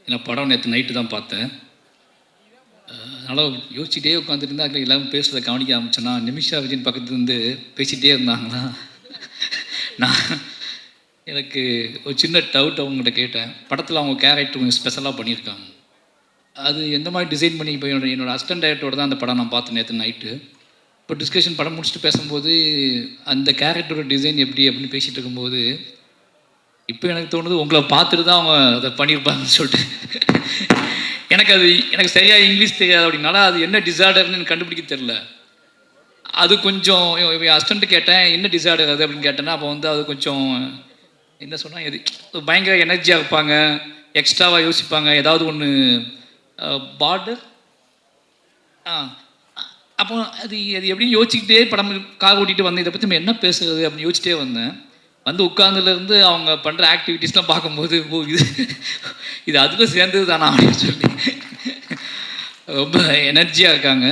ஏன்னா படம் நேற்று நைட்டு தான் பார்த்தேன். அதனால் யோசிச்சுட்டே உட்காந்துட்டு இருந்தா எல்லாரும் பேசுகிறத கவனிக்க ஆரம்பிச்சேன்னா நிமிஷா விஜயன் பக்கத்துலேருந்து பேசிகிட்டே இருந்தாங்களா. நான் எனக்கு ஒரு சின்ன டவுட் அவங்ககிட்ட கேட்டேன். படத்தில் அவங்க கேரக்டர் கொஞ்சம் ஸ்பெஷலாக பண்ணியிருக்காங்க. அது எந்த மாதிரி டிசைன் பண்ணி இப்போ என்னோடய அசிஸ்டன்ட் டைரக்டரோட தான் அந்த படம் நான் பார்த்தேன் நேற்று நைட்டு. இப்போ டிஸ்கஷன் படம் முடிச்சுட்டு பேசும்போது அந்த கேரக்டரோட டிசைன் எப்படி அப்படின்னு பேசிகிட்டு இருக்கும்போது இப்போ எனக்கு தோணுது உங்களை பார்த்துட்டு தான் அவங்க அதை பண்ணியிருப்பாங்கன்னு சொல்லிட்டு. எனக்கு சரியாக இங்கிலீஷ் தெரியாது அப்படின்னால அது என்ன டிசார்டர்னு எனக்கு கண்டுபிடிக்க தெரில. அது கொஞ்சம் அசிஸ்டண்ட்டு கேட்டேன் என்ன டிசார்டர் அது அப்படின்னு கேட்டேன்னா அப்போ வந்து அது கொஞ்சம் என்ன சொன்னால் எது பயங்கர எனர்ஜியாக இருப்பாங்க, எக்ஸ்ட்ராவாக யோசிப்பாங்க, ஏதாவது ஒன்று பார்டர் அப்போ அது எப்படின்னு யோசிச்சுக்கிட்டே படம் கார் ஓட்டிகிட்டு வந்தேன். இதை பற்றி நம்ம என்ன பேசுறது அப்படின்னு யோசிச்சிட்டே வந்தேன். வந்து உட்கார்ந்துலேருந்து அவங்க பண்ணுற ஆக்டிவிட்டீஸ்லாம் பார்க்கும்போது ஓ இது அதில் சேர்ந்தது தானா அப்படின்னு சொல்லி ரொம்ப எனர்ஜியாக இருக்காங்க.